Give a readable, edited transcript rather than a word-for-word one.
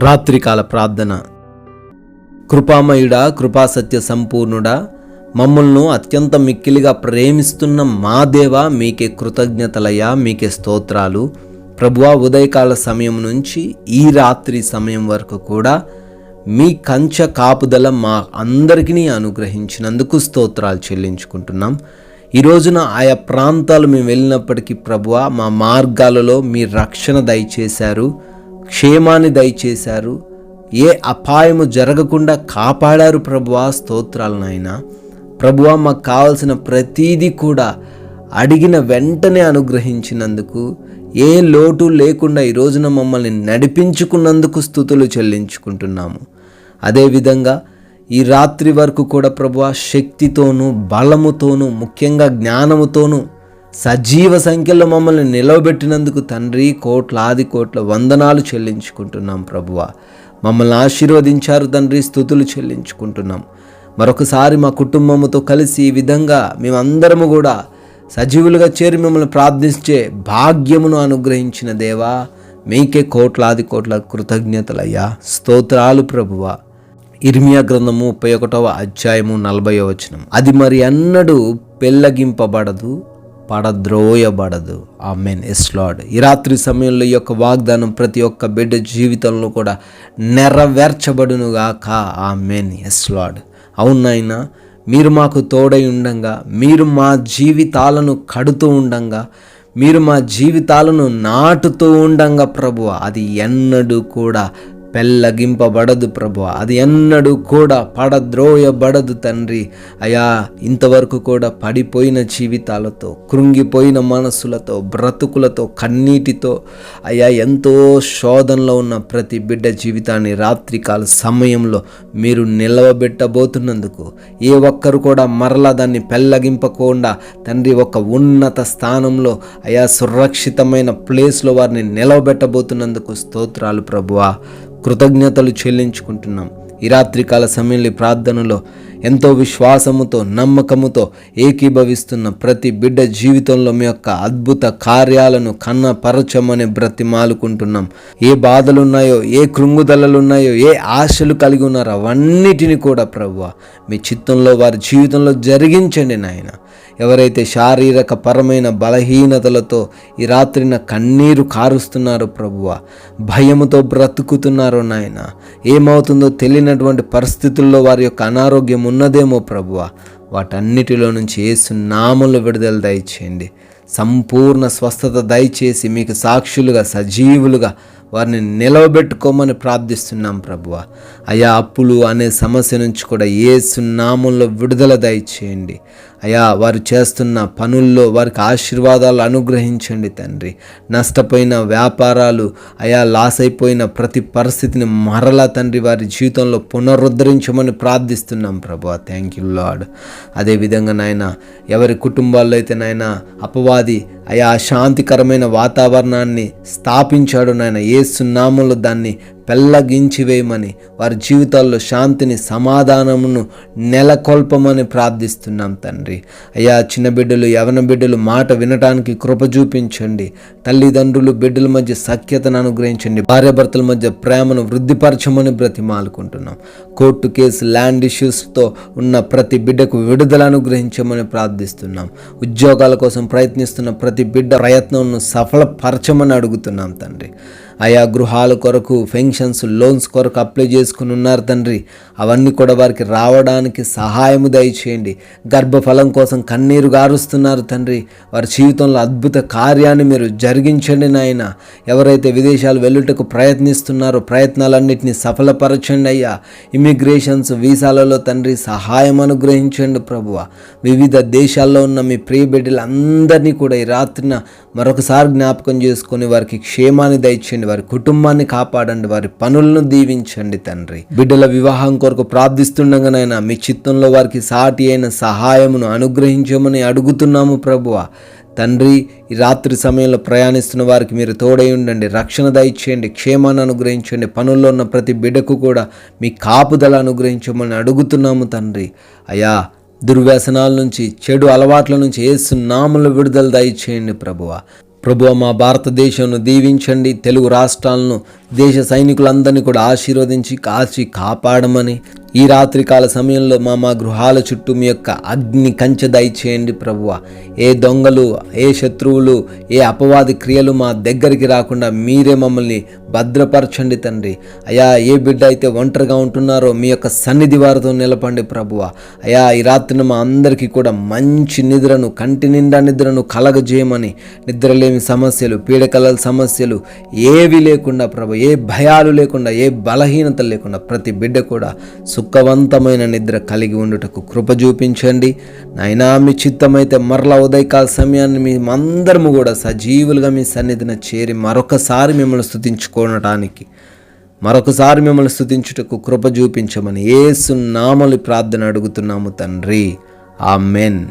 రాత్రికాల ప్రార్థన. కృపామయుడా, కృపాసత్య సంపూర్ణుడా, మమ్మల్ని అత్యంత మిక్కిలిగా ప్రేమిస్తున్న మా దేవా, మీకే కృతజ్ఞతలయ్యా, మీకే స్తోత్రాలు. ప్రభువా, ఉదయకాల సమయం నుంచి ఈ రాత్రి సమయం వరకు కూడా మీ కంచె కాపుదల మా అందరికీ అనుగ్రహించినందుకు స్తోత్రాలు చెల్లించుకుంటున్నాం. ఈ రోజున ఆయా ప్రాంతాలు మేము వెళ్ళినప్పటికీ ప్రభువా, మా మార్గాలలో మీ రక్షణ దయచేశారు, క్షేమాన్ని దయచేశారు, ఏ అపాయము జరగకుండా కాపాడారు ప్రభువా. స్తోత్రాలు నాయనా. ప్రభువా, మాకు కావలసిన ప్రతీది కూడా అడిగిన వెంటనే అనుగ్రహించినందుకు, ఏ లోటు లేకుండా ఈ రోజున మమ్మల్ని నడిపించుకున్నందుకు స్తుతులు చెల్లించుకుంటున్నాము. అదేవిధంగా ఈ రాత్రి వరకు కూడా ప్రభువా, శక్తితోనూ బలముతోనూ ముఖ్యంగా జ్ఞానముతోనూ సజీవ సంఖ్యలో మమ్మల్ని నిలవబెట్టినందుకు తండ్రి, కోట్లాది కోట్ల వందనాలు చెల్లించుకుంటున్నాం ప్రభువా. మమ్మల్ని ఆశీర్వదించారు తండ్రి, స్తుతులు చెల్లించుకుంటున్నాం. మరొకసారి మా కుటుంబముతో కలిసి ఈ విధంగా మేమందరము కూడా సజీవులుగా చేరి మిమ్మల్ని ప్రార్థించే భాగ్యమును అనుగ్రహించిన దేవా, మీకే కోట్లాది కోట్ల కృతజ్ఞతలయ్యా, స్తోత్రాలు ప్రభువా. ఇర్మియా గ్రంథము 31వ అధ్యాయము 40వ వచనం. అది మరి అన్నడు పెళ్ళగింపబడదు, పడద్రోయబడదు. ఆమేన్. Yes lord. ఈ రాత్రి సమయంలో ఈ యొక్క వాగ్దానం ప్రతి ఒక్క బిడ్డ జీవితంలో కూడా నెరవేర్చబడునుగాక. ఆమేన్. Yes lord. అవునాయనా, మీరు మాకు తోడై ఉండంగా, మీరు మా జీవితాలను కడుతూ ఉండంగా, మీరు మా జీవితాలను నాటుతూ ఉండంగా ప్రభువా, అది ఎన్నడూ కూడా పెళ్ళగింపబడదు ప్రభువా, అది ఎన్నడూ కూడా పడద్రోయబడదు తండ్రి. అయా, ఇంతవరకు కూడా పడిపోయిన జీవితాలతో, కృంగిపోయిన మనసులతో, బ్రతుకులతో, కన్నీటితో అయా ఎంతో శోధనలో ఉన్న ప్రతి బిడ్డ జీవితాన్ని రాత్రికాల సమయంలో మీరు నిలవబెట్టబోతున్నందుకు, ఏ ఒక్కరు కూడా మరలా దాన్ని పెళ్ళగింపకుండా తండ్రి ఒక ఉన్నత స్థానంలో అయా సురక్షితమైన ప్లేస్లో వారిని నిలవబెట్టబోతున్నందుకు స్తోత్రాలు ప్రభువా. కృతజ్ఞతలు చెల్లించుకుంటున్నాం. ఈ రాత్రికాల సమయంలో ప్రార్థనలో ఎంతో విశ్వాసముతో, నమ్మకముతో ఏకీభవిస్తున్న ప్రతి బిడ్డ జీవితంలో మీ యొక్క అద్భుత కార్యాలను కన్నపరచమని బ్రతిమాలుకుంటున్నాం. ఏ బాధలున్నాయో, ఏ కృంగుదలలున్నాయో, ఏ ఆశలు కలిగి ఉన్నారో అవన్నిటిని కూడా ప్రభువా మీ చిత్తంలో వారి జీవితంలో జరిగించండి నాయన. ఎవరైతే శారీరక పరమైన బలహీనతలతో ఈ రాత్రిన కన్నీరు కారుస్తున్నారో ప్రభువా, భయముతో బ్రతుకుతున్నారో నాయన, ఏమవుతుందో తెలియనటువంటి పరిస్థితుల్లో వారి యొక్క అనారోగ్యం ఉన్నదేమో ప్రభువా, వాటన్నిటిలో నుంచి యేసు నామములో విడుదల దయచేయండి. సంపూర్ణ స్వస్థత దయచేసి మీకు సాక్షులుగా, సజీవులుగా వారిని నిలవబెట్టుకోమని ప్రార్థిస్తున్నాం ప్రభువా. అయా, అప్పులు అనే సమస్య నుంచి కూడా యేసు నామములో విడుదల దయచేయండి. అయా, వారు చేస్తున్న పనుల్లో వారికి ఆశీర్వాదాలు అనుగ్రహించండి తండ్రి. నష్టపోయిన వ్యాపారాలు, అయా లాస్ అయిపోయిన ప్రతి పరిస్థితిని మరలా తండ్రి వారి జీవితంలో పునరుద్ధరించమని ప్రార్థిస్తున్నాం ప్రభువా. Thank you lord. అదేవిధంగా నాయన, ఎవరి కుటుంబాల్లో అయితే నాయన అపవాది అయా శాంతికరమైన వాతావరణాన్ని స్థాపించాడు నాయన, యేసు నామములో దాన్ని పెళ్ళగించి వేయమని, వారి జీవితాల్లో శాంతిని, సమాధానమును నెలకొల్పమని ప్రార్థిస్తున్నాం తండ్రి. అయ్యా, చిన్న బిడ్డలు, యవన బిడ్డలు మాట వినటానికి కృప చూపించండి. తల్లిదండ్రులు బిడ్డల మధ్య సఖ్యతను అనుగ్రహించండి. భార్యాభర్తల మధ్య ప్రేమను వృద్ధిపరచమని బ్రతిమాలుకుంటున్నాం. కోర్టు కేసు, ల్యాండ్ ఇష్యూస్తో ఉన్న ప్రతి బిడ్డకు విడుదల అనుగ్రహించమని ప్రార్థిస్తున్నాం. ఉద్యోగాల కోసం ప్రయత్నిస్తున్న ప్రతి బిడ్డ ప్రయత్నంను సఫలపరచమని అడుగుతున్నాం తండ్రి. ఆయా గృహాల కొరకు, పెన్షన్స్, లోన్స్ కొరకు అప్లై చేసుకుని ఉన్నారు తండ్రి. అవన్నీ కూడా వారికి రావడానికి సహాయము దయచేయండి. గర్భఫలం కోసం కన్నీరు గారుస్తున్నారు తండ్రి. వారి జీవితంలో అద్భుత కార్యాన్ని మీరు జరిగించండి నాయన. ఎవరైతే విదేశాలు వెళ్ళుటకు ప్రయత్నిస్తున్నారో ప్రయత్నాలన్నింటినీ సఫలపరచండి అయ్యా. ఇమిగ్రేషన్స్, వీసాలలో తండ్రి సహాయం అనుగ్రహించండి ప్రభువ. వివిధ దేశాల్లో ఉన్న మీ ప్రియ బిడ్డలందరినీ కూడా ఈ రాత్రిన మరొకసారి జ్ఞాపకం చేసుకొని వారికి క్షేమాన్ని దయచేయండి, వారి కుటుంబాన్ని కాపాడండి, వారి పనులను దీవించండి తండ్రి. బిడ్డల వివాహం కొరకు ప్రార్థిస్తుండగానైనా మీ చిత్తంలో వారికి సాటి అయిన సహాయమును అనుగ్రహించమని అడుగుతున్నాము ప్రభువ. తండ్రి, ఈ రాత్రి సమయంలో ప్రయాణిస్తున్న వారికి మీరు తోడై ఉండండి, రక్షణ దయచేయండి, క్షేమాన్ని అనుగ్రహించండి. పనుల్లో ఉన్న ప్రతి బిడ్డకు కూడా మీ కాపుదల అనుగ్రహించమని అడుగుతున్నాము తండ్రి. అయా, దుర్వ్యసనాల నుంచి, చెడు అలవాట్ల నుంచి యేసు నామములో విడుదల దయచేయండి ప్రభువ. ప్రభువా, మా భారతదేశంను దీవించండి. తెలుగు రాష్ట్రాలను, దేశ సైనికులందరినీ కూడా ఆశీర్వదించి కాచి కాపాడమని, ఈ రాత్రికాల సమయంలో మా గృహాల చుట్టూ మీ యొక్క అగ్ని కంచె దయచేయండి ప్రభువా. ఏ దొంగలు, ఏ శత్రువులు, ఏ అపవాది క్రియలు మా దగ్గరికి రాకుండా మీరే మమ్మల్ని భద్రపరచండి తండ్రి. అయా, ఏ బిడ్డ అయితే ఒంటరిగా ఉంటున్నారో మీ యొక్క సన్నిధి వారితో నిలపండి ప్రభువా. అయా, ఈ రాత్రిన మా అందరికీ కూడా మంచి నిద్రను, కంటి నిండా నిద్రను కలగజేయమని, నిద్రలేమి సమస్యలు, పీడకల సమస్యలు ఏవి లేకుండా ప్రభు, ఏ భయాలు లేకుండా, ఏ బలహీనత లేకుండా ప్రతి బిడ్డ కూడా సుఖవంతమైన నిద్ర కలిగి ఉండుటకు కృప చూపించండి నాయనా. మీ చిత్తమైతే మరలా ఉదయకాల సమయాన్ని మేమందరము కూడా సజీవులుగా మీ సన్నిధిన చేరి మరొకసారి మిమ్మల్ని స్తుతించుటకు కృప చూపించమని యేసు నామములో ప్రార్థన అడుగుతున్నాము తండ్రి. ఆమెన్.